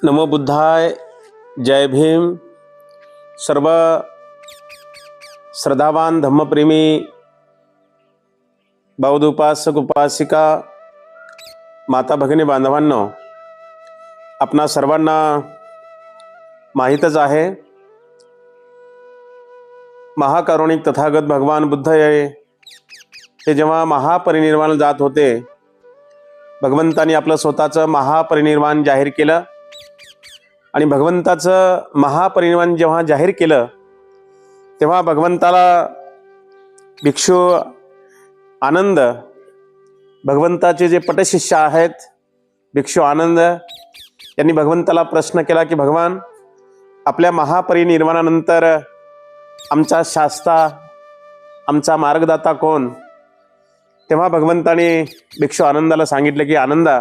नमो बुद्धाय, जय भीम। सर्व श्रद्धावान धम्मप्रेमी बौद्ध उपासक उपासिका माता भगिनी बांधवांनो, आपणा सर्वांना माहीतच आहे, महाकारुणिक तथागत भगवान बुद्ध हे जेव्हा महापरिनिर्वाण जात होते, भगवंतांनी आपलं स्वतःचं महापरिनिर्वाण जाहीर केलं आणि भगवंताचं महापरिनिर्वाण जेव्हा जाहीर केलं तेव्हा भगवंताला भिक्षू आनंद, भगवंताचे जे पटशिष्य आहेत भिक्षू आनंद, यांनी भगवंताला प्रश्न केला की भगवान, आपल्या महापरिनिर्वाणानंतर आमचा शास्ता, आमचा मार्गदाता कोण? तेव्हा भगवंताने भिक्षू आनंदाला सांगितले की आनंदा,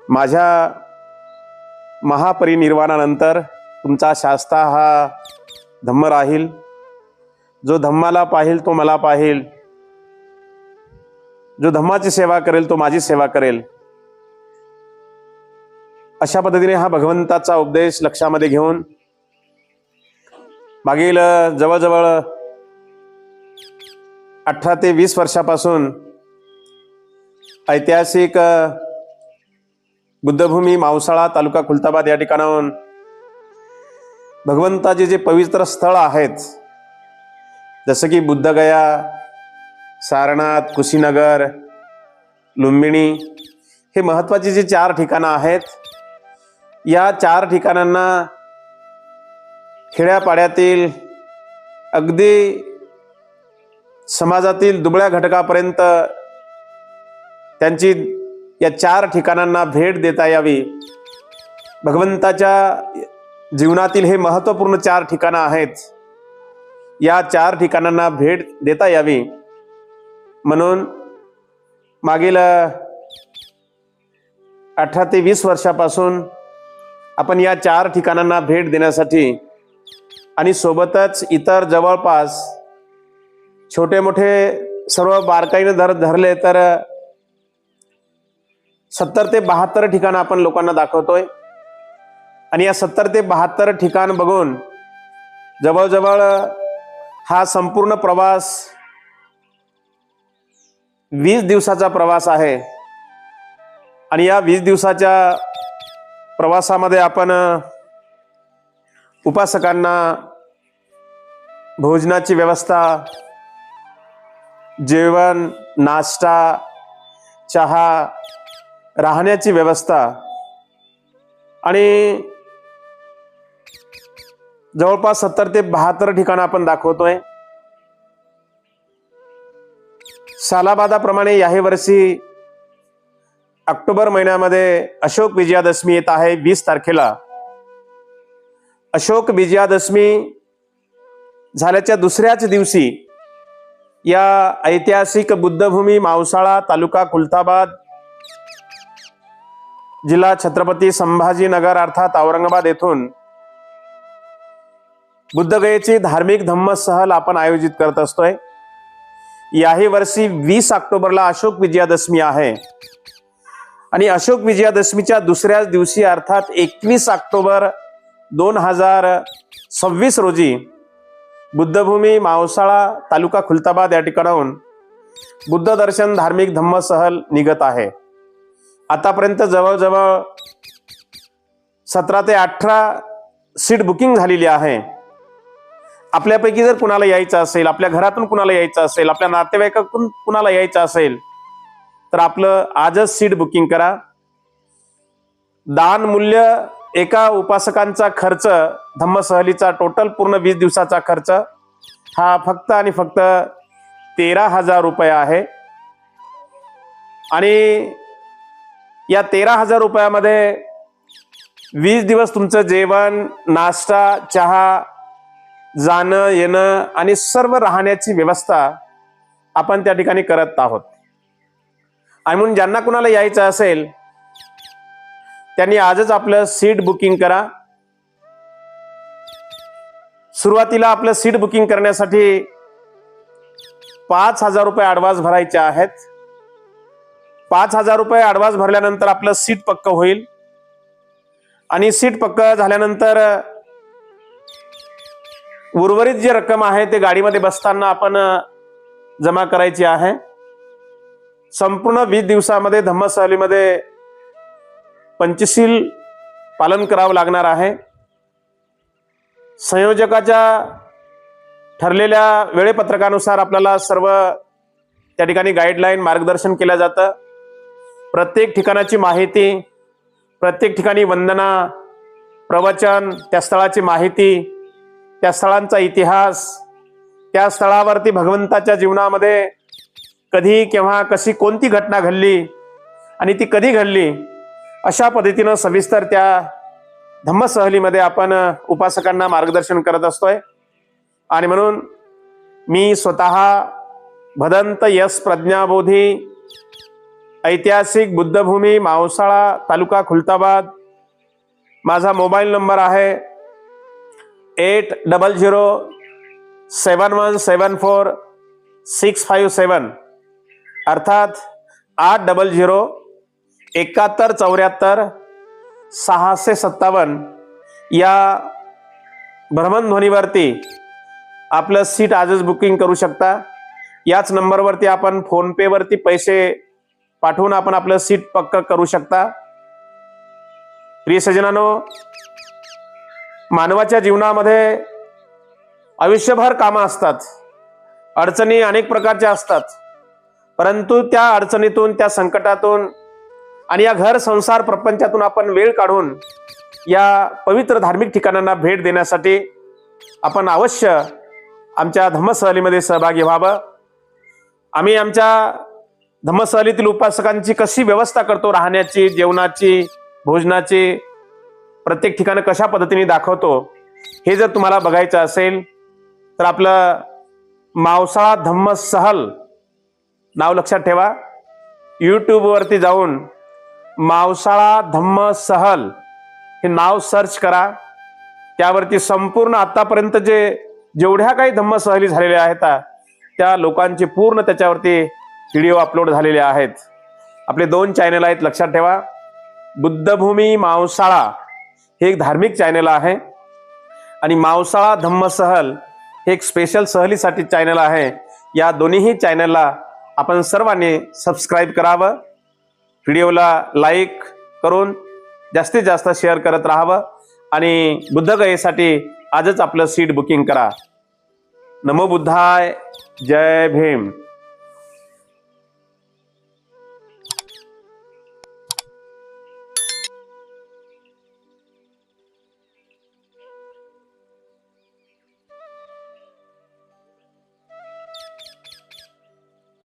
माझ्या महापरिनिर्वाणानंतर तुमचा शास्ता हा धम्म राहील। जो धम्माला पाहिल तो मला पाहिल, जो धम्माची सेवा करेल तो माझी सेवा करेल। अशा पद्धतीने हा भगवंताचा उपदेश लक्षामध्ये घेऊन मागील जवळजवळ 18 ते 20 वर्षापासून ऐतिहासिक बुद्धभूमी मावसाळा तालुका खुलताबाद या ठिकाणाहून भगवंताचे जे पवित्र स्थळ आहेत, जसे की बुद्धगया, सारनाथ, कुशीनगर, लुंबिनी, हे महत्त्वाचे जे 4 ठिकाणं आहेत, या 4 ठिकाणांना खेड्यापाड्यातील अगदी समाजातील दुबळ्या घटकापर्यंत त्यांची या 4 ठिकाणांना भेट देता यावी। भगवंताच्या जीवनातील हे महत्त्वपूर्ण 4 ठिकाणं आहेत, या 4 ठिकाणांना भेट देता यावी म्हणून मागील 18 ते 20 वर्षापासून आपण या 4 ठिकाणांना भेट देण्यासाठी आणि सोबतच इतर जवळपास छोटे मोठे सर्व बारकाईने धरले तर 70 ते 72 ठिकाणं आपण लोकांना दाखवतोय आणि या 70 ते 72 ठिकाण बघून जवळजवळ हा संपूर्ण प्रवास 20 दिवसाचा प्रवास आहे आणि या 20 दिवसाच्या प्रवासामध्ये आपण उपासकांना भोजनाची व्यवस्था, जेवण, नाश्ता, चहा, राहण्याची व्यवस्था आणि जवळपास 70 ते 72 ठिकाणं आपण दाखवतोय। सालाबादाप्रमाणे याही वर्षी ऑक्टोबर महिन्यामध्ये अशोक विजयादशमी येत आहे 20 तारखेला। अशोक विजयादशमी झाल्याच्या दुसऱ्याच दिवशी या ऐतिहासिक बुद्धभूमी मावसाळा तालुका खुलताबाद जिल्हा छत्रपती संभाजीनगर अर्थात औरंगाबाद येथून बुद्धगयेची धार्मिक धम्म सहल आपण आयोजित करत असतोय। याही वर्षी 20 ऑक्टोबरला अशोक विजयादशमी आहे आणि अशोक विजयादशमीच्या दुसऱ्याच दिवशी अर्थात 21 ऑक्टोबर 2026 रोजी बुद्धभूमी मावसाळा तालुका खुलताबाद या ठिकाणाहून बुद्ध दर्शन धार्मिक धम्म सहल निघत आहे। आतापर्यंत जवळजवळ 17 ते 18 सीट बुकिंग झालेली आहे। आपल्यापैकी जर कुणाला यायचं असेल, आपल्या घरातून कुणाला यायचं असेल, आपल्या नातेवाईकातून कुणाला यायचं असेल तर आपलं आजच सीट बुकिंग करा। दान मूल्य एका उपासकांचा खर्च, धम्म सहलीचा टोटल पूर्ण 20 दिवसाचा खर्च हा फक्त आणि फक्त 13,000 रुपये आहे आणि या 13,000 रुपयामध्ये 20 दिवस तुमचं जेवण, नाश्ता, चहा, जाणं येणं आणि सर्व राहण्याची व्यवस्था आपण त्या ठिकाणी करत आहोत। आणि म्हणून ज्यांना कुणाला यायचं असेल त्यांनी आजच आपलं सीट बुकिंग करा। सुरुवातीला आपलं सीट बुकिंग करण्यासाठी 5,000 रुपये ॲडव्हान्स भरायचे आहेत। 5,000 रुपये ॲडव्हान्स भरल्यानंतर आपलं सीट पक्क होईल आणि सीट पक्का झाल्यानंतर उर्वरित जी रक्कम आहे ते गाडीमध्ये बसताना आपण जमा करायची आहे. संपूर्ण 20 दिवसामध्ये धम्मसहलीमध्ये पंचशील पालन करावं लागणार आहे. संयोजकाच्या ठरलेल्या वेळेपत्रकानुसार आपल्याला सर्व त्या ठिकाणी गाईडलाईन मार्गदर्शन केलं जातं. प्रत्येक ठिकाणाची माहिती, प्रत्येक ठिकाणी वंदना, प्रवचन, त्या स्थळाची माहिती, त्या स्थळांचा इतिहास, त्या स्थळावरती भगवंताच्या जीवनामध्ये कधी केव्हा कशी कोणती घटना घडली आणि ती कधी घडली, अशा पद्धतीनं सविस्तर त्या धम्मसहलीमध्ये आपण उपासकांना मार्गदर्शन करत असतोय. आणि म्हणून मी स्वतः भदंत यश प्रज्ञाबोधी ऐतिहासिक बुद्धभूमी मावसाळा तालुका खुलताबाद, माझा मोबाईल नंबर आहे 8007174657 अर्थात 8071744657 या भ्रमणध्वनीवरती आपलं सीट आजच बुकिंग करू शकता. याच नंबरवरती आपण फोन पे वरती पैसे पाठवून आपण आपलं सीट पक्क करू शकता. प्रिय सज्जनांनो, मानवाच्या जीवनामध्ये आयुष्यभर कामं असतात, अडचणी अनेक प्रकारच्या असतात, परंतु त्या अडचणीतून, त्या संकटातून आणि या घर संसार प्रपंचातून आपण वेळ काढून या पवित्र धार्मिक ठिकाणांना भेट देण्यासाठी आपण अवश्य आमच्या धम्मसहलीमध्ये सहभागी व्हावं. आम्ही आमच्या धम्मसहलीतील उपासकांची कशी व्यवस्था करतो, राहण्याची, जेवणाची, भोजनाची, प्रत्येक ठिकाण कशा पद्धतीने दाखवतो, हे जर तुम्हाला बघायचं असेल तर आपलं मावसाळा धम्मसहल नाव लक्षात ठेवा. यूट्यूबवरती जाऊन मावसाळा धम्मसहल हे नाव सर्च करा. त्यावरती संपूर्ण आतापर्यंत जेवढ्या काही धम्मसहली झालेल्या आहेत त्या लोकांचे पूर्ण त्याच्यावरती व्हिडिओ अपलोड झालेले आहेत. आपले 2 चॅनल आहेत, लक्षात ठेवा. बुद्धभूमी मावसाळा हे एक धार्मिक चॅनल आहे आणि मावसाळा धम्मसहल हे एक स्पेशल सहलीसाठी चॅनल आहे. या दोन्हीही चॅनलला आपण सर्वांनी सबस्क्राईब करावं, व्हिडिओला लाईक करून जास्तीत जास्त शेअर करत राहावं आणि बुद्धगयेसाठी आजच आपलं सीट बुकिंग करा. नमो बुद्धाय. जय भीम.